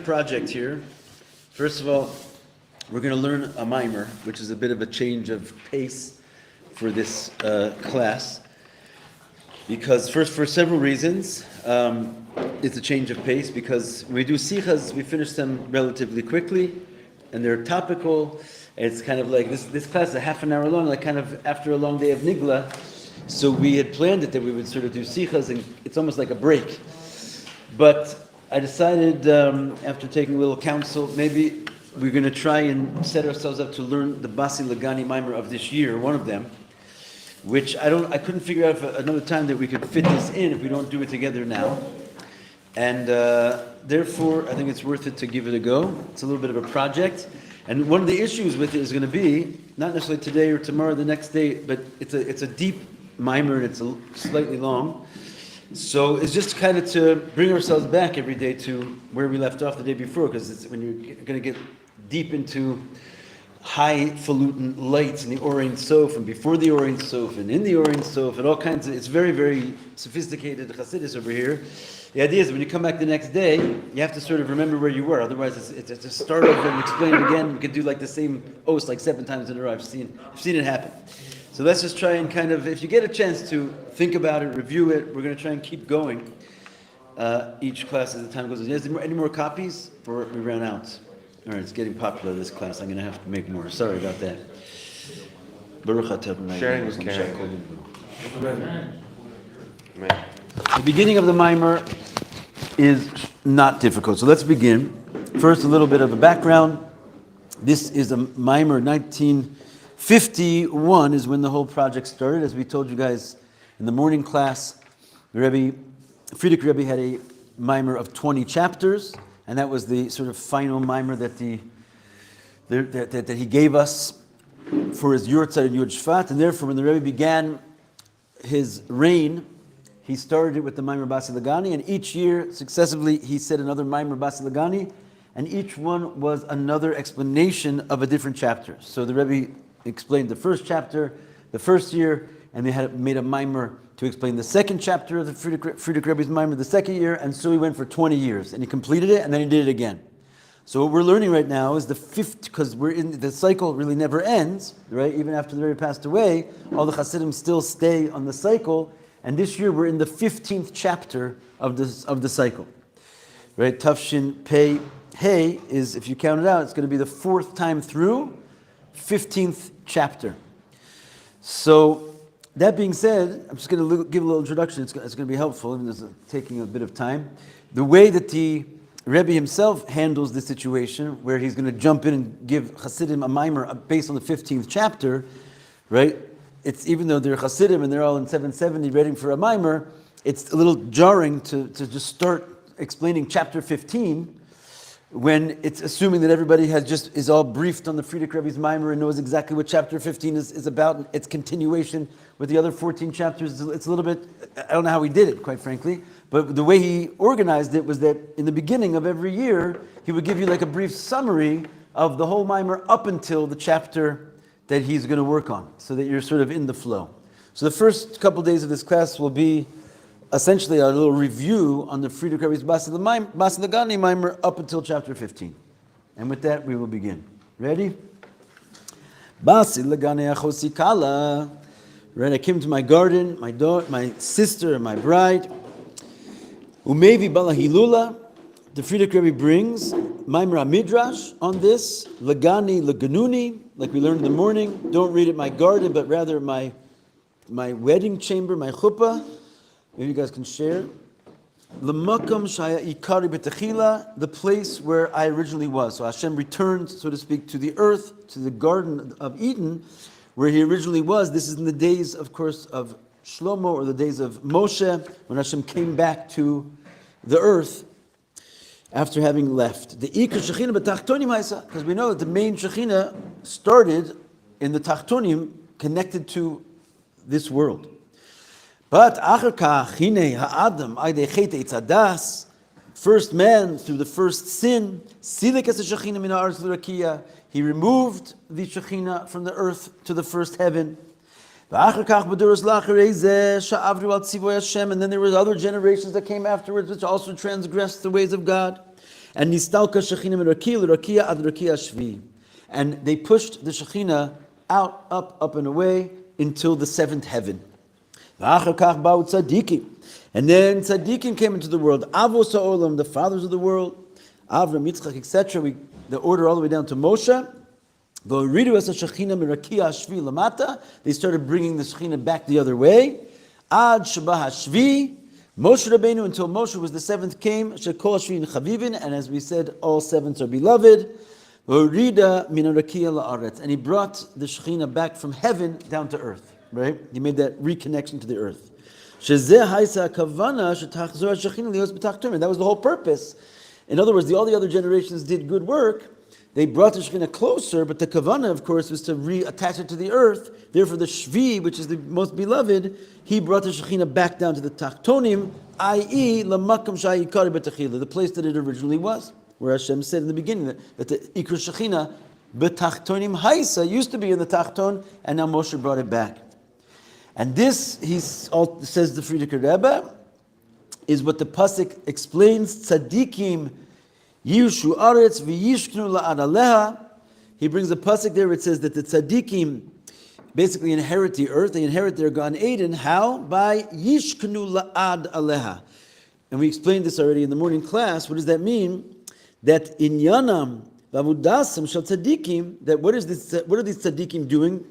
project here. First of all, we're going to learn a mimer, which is a bit of a change of pace for this class. Because first, for several reasons, it's a change of pace. Because when we do sichas, we finish them relatively quickly, and they're topical. It's kind of like this class is a half an hour long, like kind of after a long day of nigla. So we had planned it that we would sort of do sichas, and it's almost like a break. But I decided, after taking a little counsel, maybe we're going to try and set ourselves up to learn the Basi Lagani Mimer of this year, one of them, which I couldn't figure out another time that we could fit this in if we don't do it together now. And therefore, I think it's worth it to give it a go. It's a little bit of a project. And one of the issues with it is going to be, not necessarily today or tomorrow, the next day, but it's a deep mimer and it's slightly long. So it's just kind of to bring ourselves back every day to where we left off the day before, because it's when you're going to get deep into highfalutin lights in the Or Ein Sof and before the Or Ein Sof and in the Or Ein Sof and all kinds of, it's very, very sophisticated Chassidus over here. The idea is when you come back the next day, you have to sort of remember where you were. Otherwise, it's to start over and explain it again. You could do like the same os like 7 times in a row. I've seen it happen. So let's just try and kind of, if you get a chance to think about it, review it, we're going to try and keep going each class as the time goes on. Is there any more copies? Or we ran out? All right, it's getting popular, this class. I'm going to have to make more. Sorry about that. Sharing was caring. The beginning of the mimer is not difficult. So let's begin. First, a little bit of a background. This is a mimer, 1951 is when the whole project started. As we told you guys in the morning class, Friedrich Rabbi had a mimer of 20 chapters, and that was the sort of final mimer that he gave us for his Yurtzeit and Yud Shvat. And therefore, when the Rebbe began his reign, he started it with the mimer Basi Lagani, and each year successively he said another mimer Basi Lagani, and each one was another explanation of a different chapter. So the Rebbe explained the first chapter the first year, and they had made a mimer to explain the second chapter of the Friedrich Rebbe's mimer the second year, and so he went for 20 years, and he completed it, and then he did it again. So what we're learning right now is the fifth, because we're in the cycle really never ends, right? Even after the Rebbe passed away, all the Chassidim still stay on the cycle, and this year we're in the 15th chapter of the cycle, right? Tafshin Pei Hey is, if you count it out, it's going to be the 4th time through, 15th chapter. So that being said, I'm just going to give a little introduction. It's going to be helpful, even though it's taking a bit of time. The way that the Rebbe himself handles the situation, where he's going to jump in and give Hasidim a mimer based on the 15th chapter, right? It's, even though they're Hasidim and they're all in 770 ready for a mimer, it's a little jarring to just start explaining chapter 15 when it's assuming that everybody is all briefed on the Friedrich Rebbe's mimer and knows exactly what chapter 15 is about, its continuation with the other 14 chapters. It's a little bit, I don't know how he did it, quite frankly, but the way he organized it was that in the beginning of every year, he would give you like a brief summary of the whole mimer up until the chapter that he's going to work on, so that you're sort of in the flow. So the first couple days of this class will be essentially a little review on the Friedrich Rebbe's Basi Lagani mimer up until chapter 15. And with that, we will begin. Ready? Basi Lagani achosi kala. Right, I came to my garden, my daughter, my sister, my bride. Umevi balahilula. The Friedrich Rebbe brings mimer midrash on this. Lagani laganuni, like we learned in the morning. Don't read it my garden, but rather my wedding chamber, my chuppah. Maybe you guys can share. L'makam shaya ikari b'techila, the place where I originally was. So Hashem returned, so to speak, to the earth, to the Garden of Eden, where he originally was. This is in the days, of course, of Shlomo, or the days of Moshe, when Hashem came back to the earth after having left. The ikar shechina b'tachtonim haisa, because we know that the main shechina started in the tachtonim, connected to this world. But first man through the first sin, he removed the Shekhinah from the earth to the first heaven. And then there were other generations that came afterwards which also transgressed the ways of God. And nistalka Shekhinah min Rakia l'Rakia ad Rakia Shvi. And they pushed the Shekhinah out, up and away until the seventh heaven. And then tzaddikim came into the world. Avos ha'olam, the fathers of the world, Avram, Yitzchak, etc. The order all the way down to Moshe. They started bringing the Shekhinah back the other way. Ad Shabah Shvi, Moshe Rabbeinu, until Moshe was the seventh came. Shekol Shvi Chavivin, and as we said, all sevens are beloved. And he brought the Shekhinah back from heaven down to earth. Right? He made that reconnection to the earth. That was the whole purpose. In other words, all the other generations did good work. They brought the Shekhinah closer, but the kavanah, of course, was to reattach it to the earth. Therefore, the Shvi, which is the most beloved, he brought the Shekhinah back down to the Tachtonim, i.e., Lamakam Shai Yikari B'Tachila, the place that it originally was, where Hashem said in the beginning that the Ikr Shekhinah B'Tachtonim Haisa used to be in the Tachton, and now Moshe brought it back. And this, says the Frierdiker Rebbe, is what the pasuk explains. Tzaddikim yishu aretz v'yishknu la'ad aleha. He brings a pasuk there. It says that the tzaddikim basically inherit the earth. They inherit their Gan Eden. How? By yishknu la'ad aleha. And we explained this already in the morning class. What does that mean? That in yanam v'avudasam shel tzaddikim. That what are these tzaddikim doing?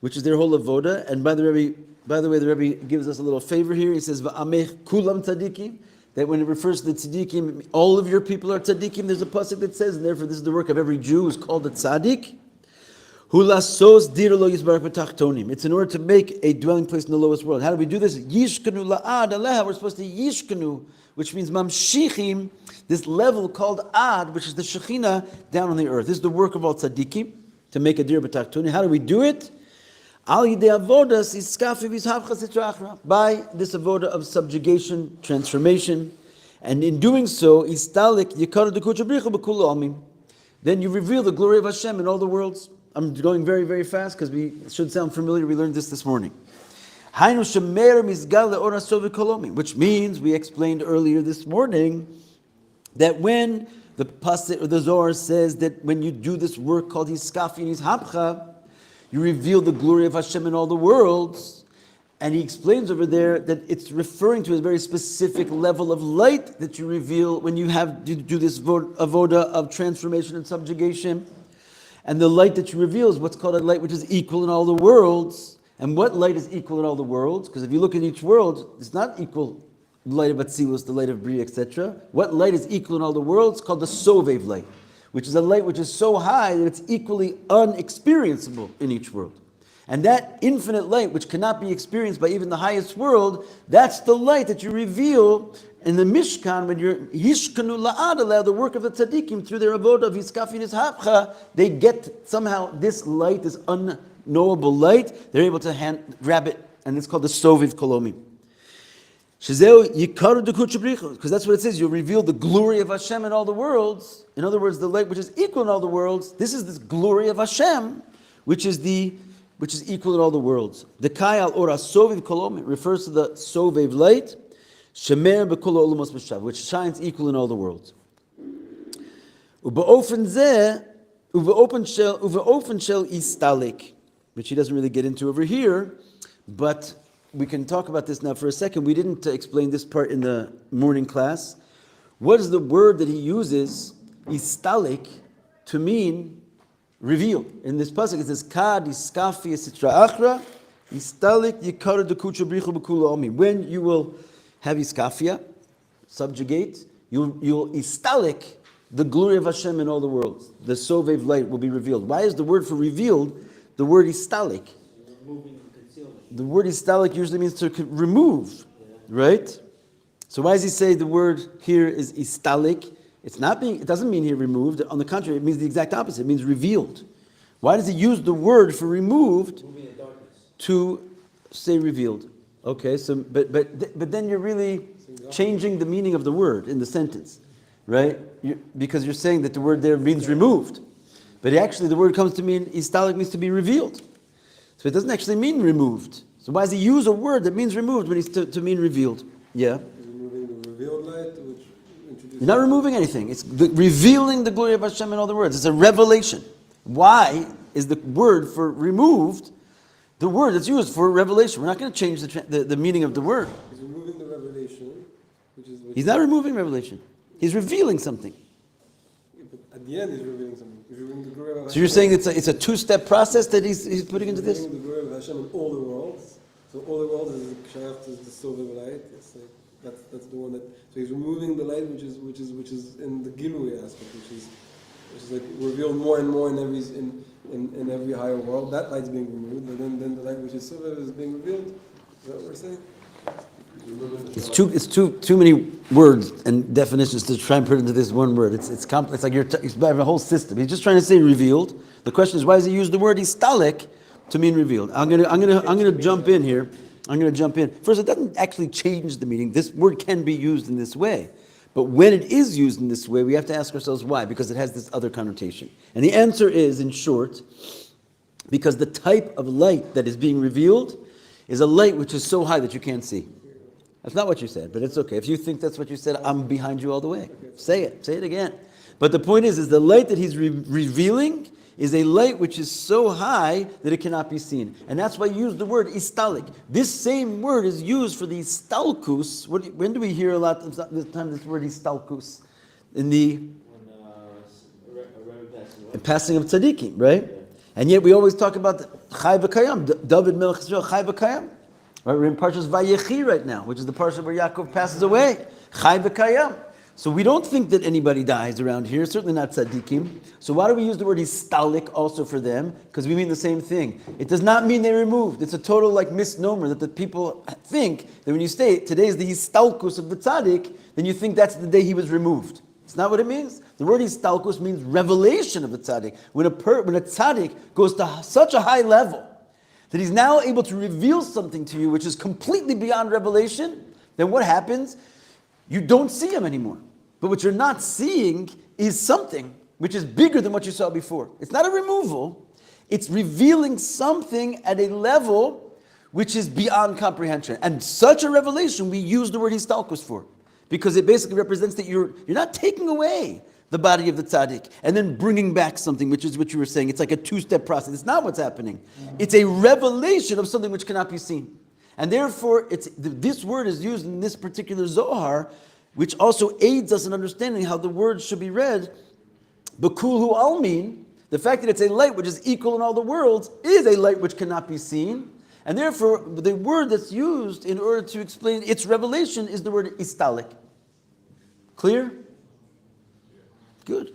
Which is their whole avoda. And by the way, the Rabbi gives us a little favor here. He says, "Va'amech kulam tzaddikim." That when it refers to the tzaddikim, all of your people are tzaddikim. There's a pasuk that says, and therefore this is the work of every Jew who's called a tzaddik. Hulasos dir lo yisbarach b'tachtonim. It's in order to make a dwelling place in the lowest world. How do we do this? Yishkanu la'ad aleha. We're supposed to yishkanu, which means mamshichim, this level called ad, which is the Shekhinah down on the earth. This is the work of all tzaddikim, to make a dir b'tachtonim. How do we do it? By this avoda of subjugation, transformation, and in doing so, then you reveal the glory of Hashem in all the worlds. I'm going very, very fast because we should sound familiar. We learned this morning. Which means, we explained earlier this morning, that when the Pasuk or the Zohar says that when you do this work called Hiskafi and Hishapcha, you reveal the glory of Hashem in all the worlds. And he explains over there that it's referring to a very specific level of light that you reveal when you do this avoda of transformation and subjugation. And the light that you reveal is what's called a light which is equal in all the worlds. And what light is equal in all the worlds? Because if you look at each world, it's not equal. The light of Atzilus, the light of Bria, etc. What light is equal in all the worlds? It's called the Sovev light, which is a light which is so high that it's equally unexperiencable in each world. And that infinite light, which cannot be experienced by even the highest world, that's the light that you reveal in the Mishkan when you're Yishkanu La'ad, the work of the Tzaddikim through their avodah of Hiskafi and Hishapcha. They get somehow this light, this unknowable light, they're able to grab it, and it's called the Soviv Kolomi. Because that's what it says, you reveal the glory of Hashem in all the worlds. In other words, the light which is equal in all the worlds, this is this glory of Hashem, which is equal in all the worlds. The Kayal Ora Soviv Kolom refers to the Soviv light, Shemer B'Kol Olamos B'Shav, which shines equal in all the worlds. Ubeofen Shel Istalik, which he doesn't really get into over here, but we can talk about this now for a second. We didn't explain this part in the morning class. What is the word that he uses, istalik, to mean reveal? In this pasuk it says, Kad iskafi esitra achra, istalik yikar dekucha brichu b'kula omi. When you will have iskafia, subjugate, you'll istalik, the glory of Hashem in all the worlds. The sovev light will be revealed. Why is the word for revealed the word istalik? The word istalik usually means to remove, right? So why does he say the word here is istalik? It doesn't mean here removed. On the contrary, it means the exact opposite. It means revealed. Why does he use the word for removed to say revealed? Okay, so but then you're really changing the meaning of the word in the sentence, right? Because you're saying that the word there means removed, but actually the word comes to mean istalik means to be revealed. So it doesn't actually mean removed. So why does he use a word that means removed when he's to mean revealed? Yeah. Is removing the revealed light, which introduces You're not removing anything. It's revealing the glory of Hashem in all the words. It's a revelation. Why is the word for removed the word that's used for revelation? We're not going to change the meaning of the word. He's removing the revelation, He's not removing revelation. He's revealing something. But at the end, he's revealing something. He's revealing the glory of Hashem. So you're saying it's a two-step process that he's putting into this? He's revealing the glory of Hashem in all the worlds. So all the worlds is shaykh to the silver light. It's like that's the one that. So he's removing the light, which is in the Gilui aspect, which is like revealed more and more in every higher world. That light's being removed, but then the light which is silver is being revealed. Is that what we're saying? It's too many words and definitions to try and put into this one word. It's complex. Like it's a whole system. He's just trying to say revealed. The question is, why does he use the word istalik to mean revealed? I'm gonna jump in here. I'm gonna jump in. First, it doesn't actually change the meaning. This word can be used in this way, but when it is used in this way, we have to ask ourselves why, because it has this other connotation. And the answer is, in short, because the type of light that is being revealed is a light which is so high that you can't see. That's not what you said, but it's okay. If you think that's what you said, I'm behind you all the way. Say it again. But the point is the light that he's revealing is a light which is so high that it cannot be seen. And that's why you use the word istalik. This same word is used for the istalkus. When do we hear a lot of this time this word istalkus? In the passing of tzaddikim, right? And yet we always talk about Chai v'Kayam, David Melech Yisrael, Chai v'Kayam. Right, we're in Parshas Vayechi right now, which is the parsha where Yaakov passes away. Chai v'Kayam. So we don't think that anybody dies around here, certainly not tzaddikim. So why do we use the word istalik also for them? Because we mean the same thing. It does not mean they're removed. It's a total misnomer that the people think that when you say today is the istalkus of the tzaddik, then you think that's the day he was removed. It's not what it means. The word istalkus means revelation of the tzaddik. When a tzaddik goes to such a high level that he's now able to reveal something to you which is completely beyond revelation, then what happens? You don't see him anymore. But what you're not seeing is something which is bigger than what you saw before. It's not a removal. It's revealing something at a level which is beyond comprehension. And such a revelation we use the word histalkus for. Because it basically represents that you're not taking away the body of the tzaddik and then bringing back something, which is what you were saying. It's like a two-step process. It's not what's happening. It's a revelation of something which cannot be seen. And therefore, this word is used in this particular Zohar, which also aids us in understanding how the words should be read. Bekulhu almin, the fact that it's a light which is equal in all the worlds, is a light which cannot be seen. And therefore, the word that's used in order to explain its revelation is the word istalik. Clear? Good.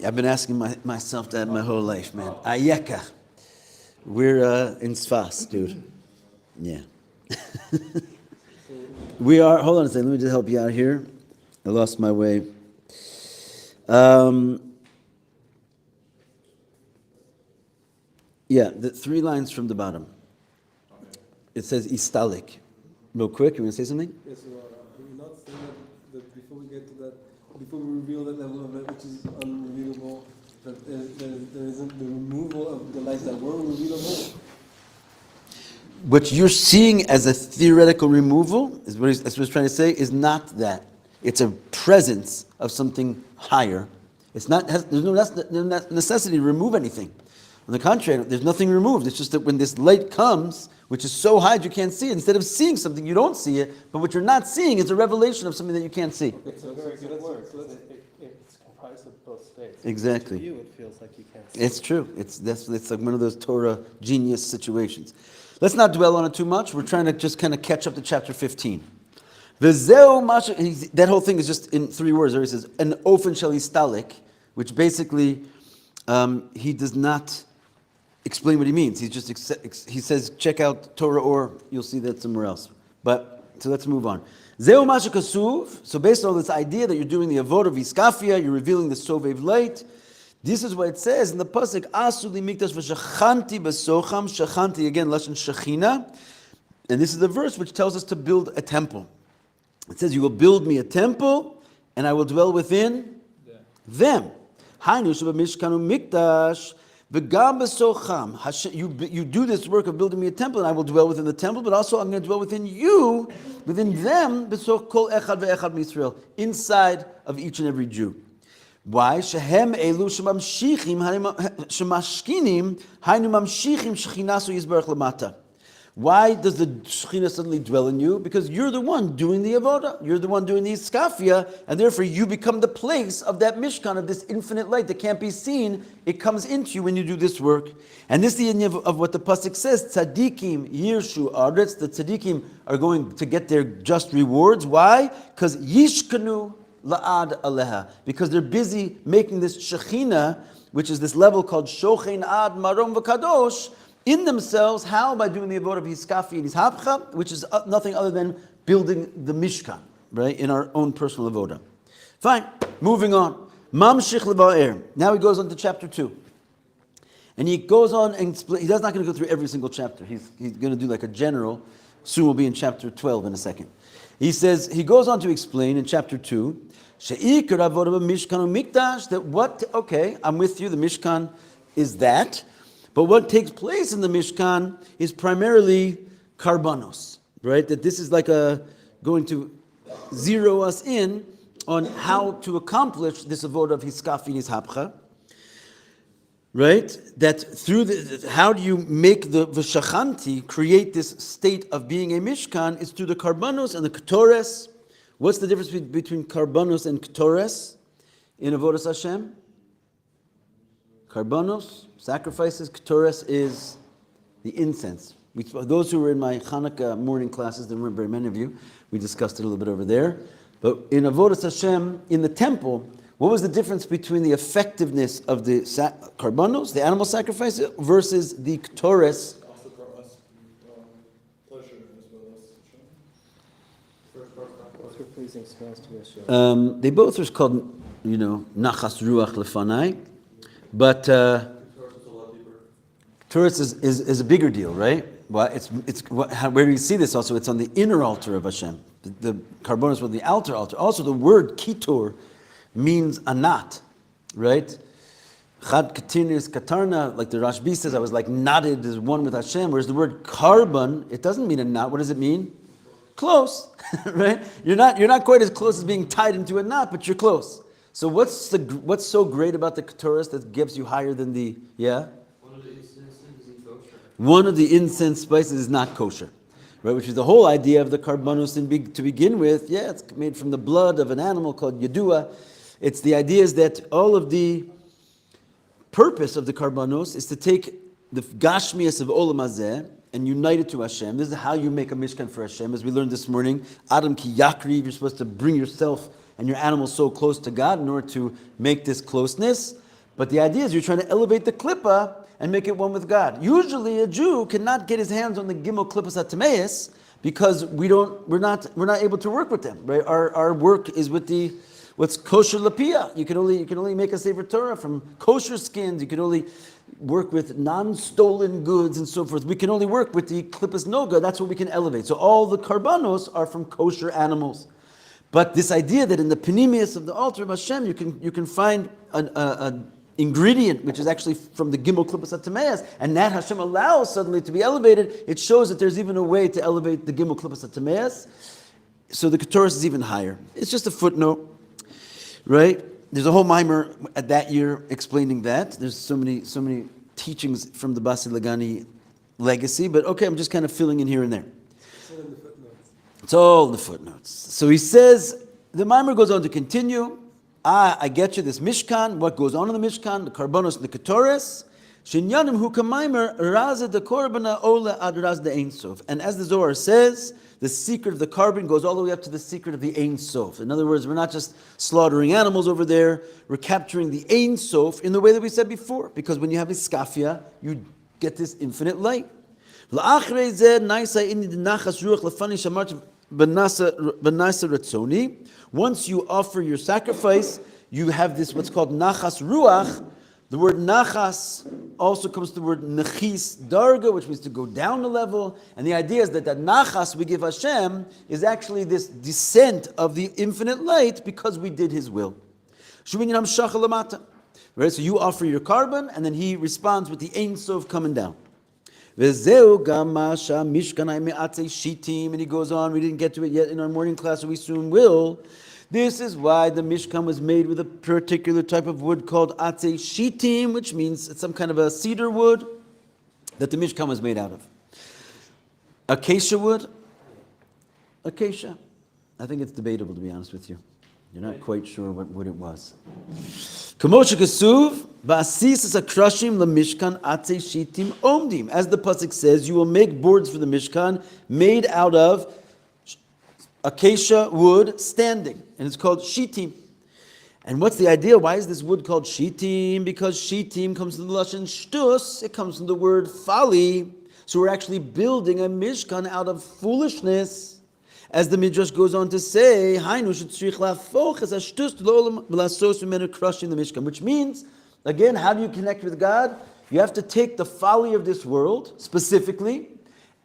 I've been asking myself that my whole life, man. Ayeka. We're in Sfas, dude. Yeah. We are, hold on a second, let me just help you out here. I lost my way. The 3 lines from the bottom. It says istalik. Real quick, you want to say something? Yes, we're not saying that before we get to that, before we reveal that level of light which is unrevealable, that there isn't the removal of the lights that were revealable. What you're seeing as a theoretical removal, that's what he's trying to say, is not that. It's a presence of something higher. It's not. There's no necessity to remove anything. On the contrary, there's nothing removed. It's just that when this light comes, which is so high that you can't see it, instead of seeing something, you don't see it. But what you're not seeing is a revelation of something that you can't see. It's a very good word. It's comprised of both states. Exactly. To you, it feels like you can't see. It's true. It's like one of those Torah genius situations. Let's not dwell on it too much. We're trying to just kind of catch up to chapter 15. That whole thing is just in 3 words. There he says, an ofen shel istalik, which basically he does not explain what he means. He says, check out Torah, or you'll see that somewhere else. So let's move on. Zeu mashu kasuv. So based on this idea that you're doing the avodah of iskafia, you're revealing the sovev light. This is what it says in the pasuk. Asu li mikdash v'shachanti b'socham. Shachanti again, lashon shechina, and this is the verse which tells us to build a temple. It says, "You will build me a temple, and I will dwell within them." Hainu shebamishkanu mikdash V'gam b'socham, you do this work of building me a temple, and I will dwell within the temple, but also I'm going to dwell within you, within them, b'soch kol echad ve'echad m'Yisrael, inside of each and every Jew. Why? Shehem elu shemamshichim shemashkinim hainu mamshichim shechinasu yizbarach lamata. Why does the Shekhinah suddenly dwell in you? Because you're the one doing the avoda. You're the one doing the iskafia, and therefore you become the place of that mishkan, of this infinite light that can't be seen. It comes into you when you do this work. And this is the idea of what the pasuk says, tzadikim yirshu aretz, the tzadikim are going to get their just rewards. Why? Because yishkanu la'ad aleha. Because they're busy making this Shekhinah, which is this level called shochein ad marom v'kadosh, in themselves. How? By doing the avodah of Hiskafi and Hishapcha, which is nothing other than building the Mishkan, right, in our own personal avodah. Fine, moving on. Mamshich leba'er. Now he goes on to chapter 2. And he goes on and he's not going to go through every single chapter. He's going to do like a general. Soon we'll be in chapter 12 in a second. He goes on to explain in chapter 2, She'ikar avodah b'mishkan u'mikdash, that okay, I'm with you, the Mishkan is that. But what takes place in the Mishkan is primarily karbanos, right? That this is like going to zero us in on how to accomplish this avodah of Hiskafi and Hishapcha, right? That through how do you make the V'shachanti, create this state of being a Mishkan, is through the karbanos and the ketores. What's the difference between karbanos and ketores in avodas Hashem? Karbanos, sacrifices. Ketores is the incense. Those who were in my Hanukkah morning classes, there weren't very many of you, we discussed it a little bit over there. But in Avodas Hashem, in the temple, what was the difference between the effectiveness of the karbanos, the animal sacrifice, versus the ketores? Also for us, pleasure as well as both are pleasing smells to Hashem. They both are called, nachas ruach lefanai. But Torah is a bigger deal, right? Well, where do you see this also? It's on the inner altar of Hashem. The karbonos were the outer altar. Also, the word kitor means a knot, right? Chad katinis katarna, like the Rashbi says, I was like knotted as one with Hashem. Whereas the word carbon, it doesn't mean a knot. What does it mean? Close, right? You're not quite as close as being tied into a knot, but you're close. So what's so great about the ketores that gives you higher than the, yeah? One of the incense isn't kosher. One of the incense spices is not kosher, right? Which is the whole idea of the karbanos to begin with. Yeah, it's made from the blood of an animal called yedua. It's the idea is that all of the purpose of the karbanos is to take the gashmias of olam hazeh and unite it to Hashem. This is how you make a mishkan for Hashem. As we learned this morning, Adam ki yakriv, you're supposed to bring yourself and your animal so close to God in order to make this closeness. But the idea is you're trying to elevate the klippah and make it one with God. Usually a Jew cannot get his hands on the gimel klippas atameis because we're not able to work with them. Right? Our work is with what's kosher lapia. You can only make a sefer Torah from kosher skins. You can only work with non-stolen goods and so forth. We can only work with the klippas noga. That's what we can elevate. So all the karbanos are from kosher animals. But this idea that in the panemius of the altar of Hashem, you can find an ingredient which is actually from the gimel klippas atameis, and that Hashem allows suddenly to be elevated. It shows that there's even a way to elevate the gimel klippas atameis. So the ketores is even higher. It's just a footnote, right? There's a whole mimer at that year explaining that. There's so many teachings from the Basi Lagani legacy, but okay, I'm just kind of filling in here and there. It's all in the footnotes. So he says, the mimer goes on to continue. I get you, this Mishkan, what goes on in the Mishkan, the karbonos and the ketores. Shinyanim hu kamaimer raza de korbana ola ad raz de ein sof. And as the Zohar says, the secret of the carbon goes all the way up to the secret of the Ein Sof. In other words, we're not just slaughtering animals over there, we're capturing the Ein Sof in the way that we said before. Because when you have iskafia, you get this infinite light. Once you offer your sacrifice, you have this what's called nachas ruach. The word nachas also comes to the word nechis darga, which means to go down a level. And the idea is that nachas we give Hashem is actually this descent of the infinite light because we did His will. Right? So you offer your carbon, and then he responds with the Ein Sof coming down. Vezeu gam masha mishkanai me'atzei shitim, and he goes on. We didn't get to it yet in our morning class, so we soon will. This is why the Mishkan was made with a particular type of wood called atzei shitim, which means it's some kind of a cedar wood that the Mishkan was made out of. Acacia wood? Acacia. I think it's debatable, to be honest with you. You're not quite sure what wood it was. Kamosha Kesuv, Basi Sakrushim Lamishkan Atzei Shitim Omdim. As the pasuk says, you will make boards for the Mishkan made out of acacia wood standing, and it's called shitim. And what's the idea? Why is this wood called shitim? Because shitim comes from the lashon shtus. It comes from the word folly. So we're actually building a Mishkan out of foolishness. As the Midrash goes on to say, which means, again, how do you connect with God? You have to take the folly of this world, specifically,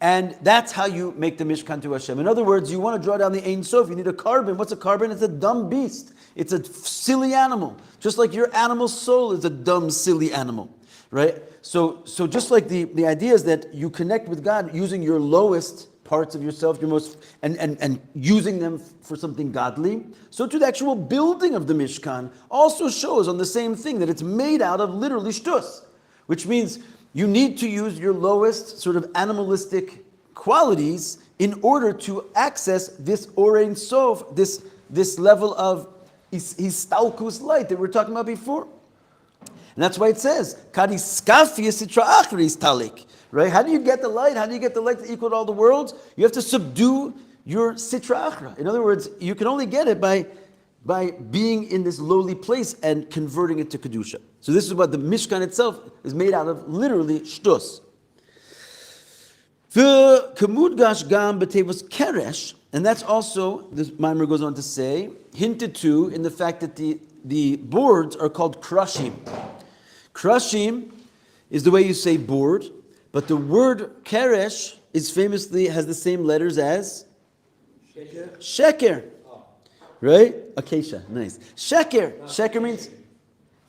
and that's how you make the Mishkan to Hashem. In other words, you want to draw down the Ein Sof, you need a carbon. What's a carbon? It's a dumb beast. It's a silly animal. Just like your animal soul is a dumb, silly animal. Right? So just like the idea is that you connect with God using your lowest parts of yourself, your most, and using them for something godly. So too, the actual building of the Mishkan also shows on the same thing, that it's made out of literally shtus, which means you need to use your lowest sort of animalistic qualities in order to access this Orein Sof, this level of histalkus light that we were talking about before. And that's why it says, Kadiskafi sitra achris talik. Right? How do you get the light? How do you get the light to equal all the worlds? You have to subdue your sitra achra. In other words, you can only get it by being in this lowly place and converting it to kedusha. So this is what the Mishkan itself is made out of, literally shtus. The kemudgash gam b'tevos keresh, and that's also, this Maimer goes on to say, hinted to in the fact that the boards are called krushim. Krushim is the way you say board, but the word keresh is famously has the same letters as sheker. Right? Acacia, nice. Sheker means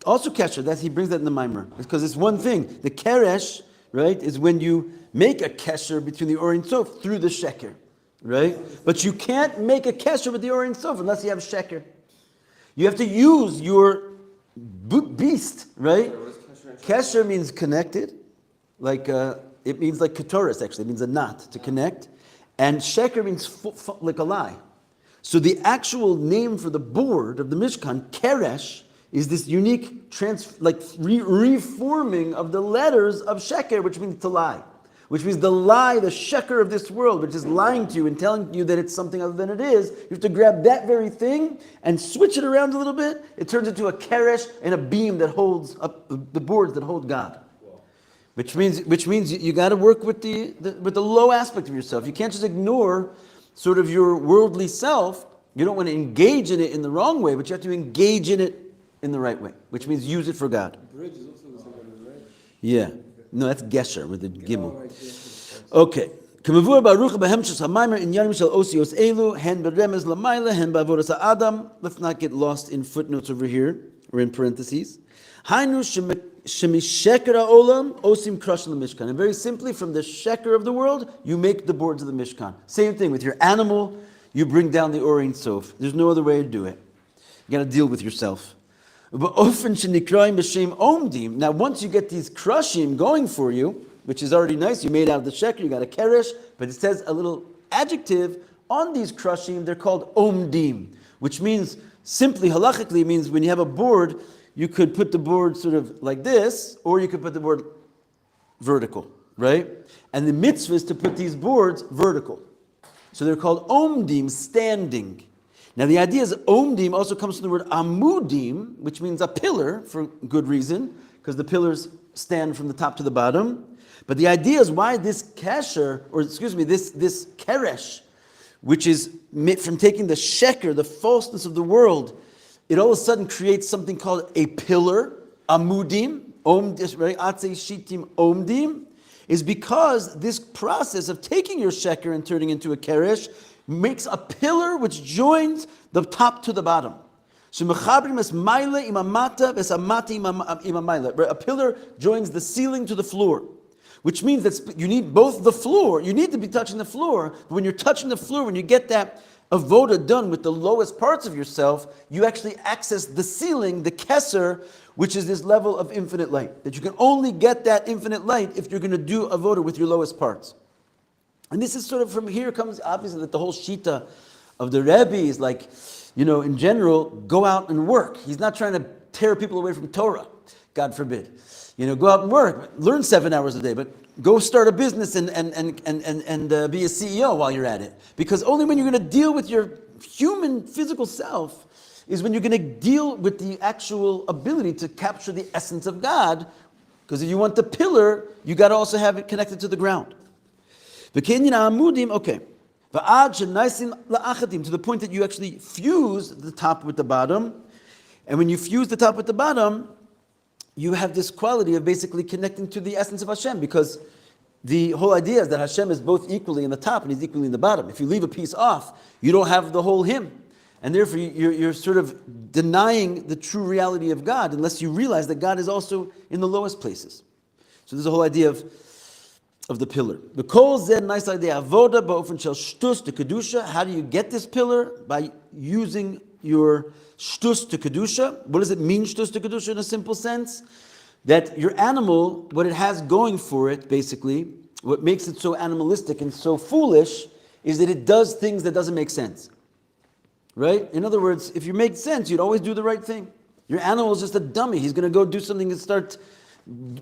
also kesher. That he brings that in the Maimer because it's one thing. The keresh, right, is when you make a kesher between the Or and Sof through the sheker, right? But you can't make a kesher with the Or and Sof unless you have sheker. You have to use your beast, right? Kesher means connected, like it means like ketoris. Actually, it means a knot to connect, and sheker means like a lie. So the actual name for the board of the Mishkan, keresh, is this unique reforming of the letters of sheker, which means to lie, which means the lie, the sheker of this world, which is lying to you and telling you that it's something other than it is. You have to grab that very thing and switch it around a little bit. It turns into a keresh and a beam that holds up the boards that hold God. Which means you got to work with the low aspect of yourself. You can't just ignore sort of your worldly self. You don't want to engage in it in the wrong way, but you have to engage in it in the right way, which means use it for God. Bridge is also the same word, right? Yeah. No, that's Gesher with the Gimel. Okay. K'mavur baruch b'hemshus hamaymer in yanim shel osios elu hen beremez lamayla hen ba'avodas ha'adam. Let's not get lost in footnotes over here or in parentheses. Hainu shemisheker ha'olam osim krush l'mishkan. And very simply, from the sheker of the world, you make the boards of the Mishkan. Same thing with your animal. You bring down the Or Ein Sof. There's no other way to do it. You got to deal with yourself. Now, once you get these krushim going for you, which is already nice, you made out of the sheker, you got a keresh, but it says a little adjective on these krushim. They're called omdim, which means simply halachically means when you have a board, you could put the board sort of like this, or you could put the board vertical, right? And the mitzvah is to put these boards vertical. So they're called omdim, standing. Now the idea is omdim also comes from the word amudim, which means a pillar for good reason, because the pillars stand from the top to the bottom. But the idea is why this kesher, this keresh, which is from taking the sheker, the falseness of the world, it all of a sudden creates something called a pillar, amudim, atzei shitim omdim, is because this process of taking your sheker and turning into a keresh makes a pillar which joins the top to the bottom. A pillar joins the ceiling to the floor, which means that you need both the floor, you need to be touching the floor, but when you're touching the floor, when you get that avoda done with the lowest parts of yourself, you actually access the ceiling, the keser, which is this level of infinite light. That you can only get that infinite light if you're going to do avoda with your lowest parts. And this is sort of, from here comes obviously that the whole shita of the Rabbi is like, in general, go out and work. He's not trying to tear people away from Torah, God forbid. Go out and work, learn 7 hours a day, but go start a business and be a CEO while you're at it. Because only when you're going to deal with your human physical self is when you're going to deal with the actual ability to capture the essence of God. Because if you want the pillar, you got to also have it connected to the ground. Okay. To the point that you actually fuse the top with the bottom. And when you fuse the top with the bottom, you have this quality of basically connecting to the essence of Hashem, because the whole idea is that Hashem is both equally in the top and He's equally in the bottom. If you leave a piece off, you don't have the whole Him. And therefore, you're sort of denying the true reality of God unless you realize that God is also in the lowest places. So there's a whole idea of the pillar. The kol zeh, nice idea. Avoda ba'ofen shel shtus to kedusha. How do you get this pillar? By using your shtus to kedusha. What does it mean, shtus to kedusha, in a simple sense? That your animal, what it has going for it, basically, what makes it so animalistic and so foolish, is that it does things that doesn't make sense. Right? In other words, if you make sense, you'd always do the right thing. Your animal is just a dummy. He's going to go do something and start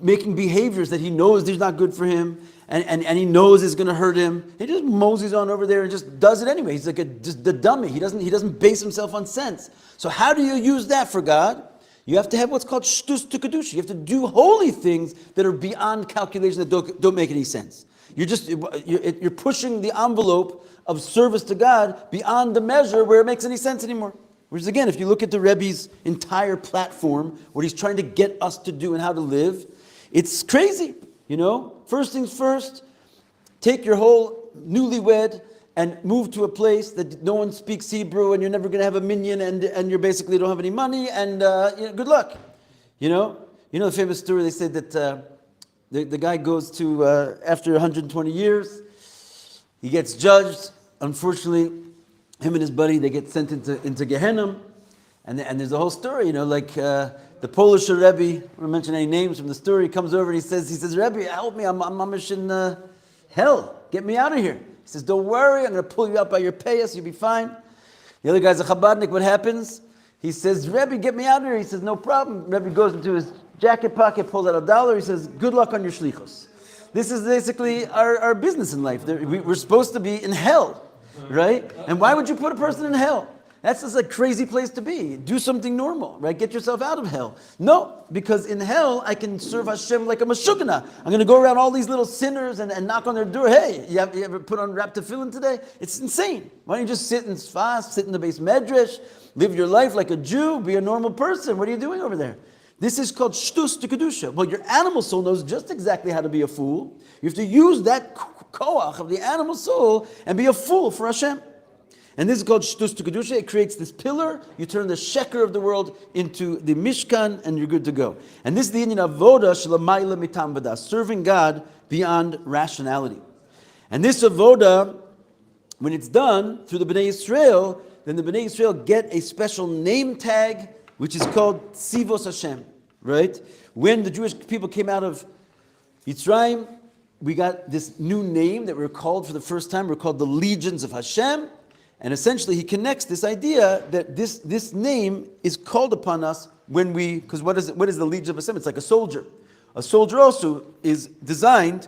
making behaviors that he knows is not good for him, and he knows is going to hurt him. He just moseys on over there and just does it anyway. He's like just the dummy. He doesn't base himself on sense. So how do you use that for God? You have to have what's called shtus to kedusha. You have to do holy things that are beyond calculation, that don't make any sense. You're pushing the envelope of service to God beyond the measure where it makes any sense anymore. Whereas again, if you look at the Rebbe's entire platform, what he's trying to get us to do and how to live, it's crazy. First things first, take your whole newlywed and move to a place that no one speaks Hebrew, and you're never going to have a minyan, and you basically don't have any money, and good luck. The famous story, they say that the guy goes to, after 120 years, he gets judged. Unfortunately, him and his buddy, they get sent into Gehenna, and there's a whole story, the Polish Rebbe, I don't want to mention any names from the story, he comes over and he says, Rebbe, help me, I'm in hell, get me out of here. He says, don't worry, I'm going to pull you out by your payas, you'll be fine. The other guy's a Chabadnik, what happens? He says, Rebbe, get me out of here. He says, no problem. Rebbe goes into his jacket pocket, pulls out $1, he says, good luck on your shlichus. This is basically our business in life. We're supposed to be in hell, right? And why would you put a person in hell? That's just a crazy place to be. Do something normal, right? Get yourself out of hell. No, because in hell, I can serve Hashem like a mashugana. I'm going to go around all these little sinners and knock on their door. Hey, you ever put on wrap tefillin today? It's insane. Why don't you just sit and fast, sit in the base medrash, live your life like a Jew, be a normal person? What are you doing over there? This is called shtus to kedusha. Well, your animal soul knows just exactly how to be a fool. You have to use that koach of the animal soul and be a fool for Hashem. And this is called shtus to kedusha. It creates this pillar. You turn the sheker of the world into the mishkan, and you're good to go. And this is the Indian avoda shelamayla mitam v'das, serving God beyond rationality. And this avoda, when it's done through the Bnei Yisrael, then the Bnei Yisrael get a special name tag, which is called Tzivos Hashem, right? When the Jewish people came out of Yitzrayim, we got this new name that we're called for the first time. We're called the Legions of Hashem. And essentially he connects this idea that this name is called upon us when because what is the Legion of Hashem? It's like a soldier. A soldier also is designed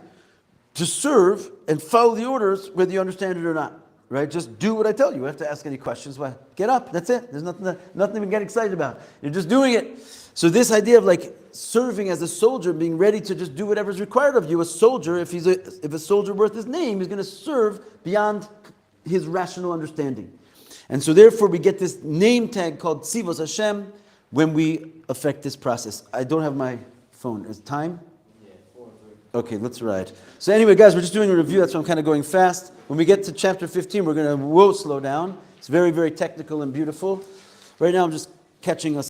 to serve and follow the orders whether you understand it or not. Right? Just do what I tell you. You have to ask any questions. Well, get up. That's it. There's nothing to get excited about. You're just doing it. So this idea of like serving as a soldier, being ready to just do whatever is required of you, a soldier, if a soldier worth his name, he's going to serve beyond his rational understanding. And so therefore we get this name tag called Tzivos Hashem when we affect this process. I don't have my phone. Is time? Yeah, 4 Okay, let's ride. So anyway, guys, we're just doing a review. That's why I'm kind of going fast. When we get to chapter 15, we're going to slow down. It's very, very technical and beautiful. Right now, I'm just catching us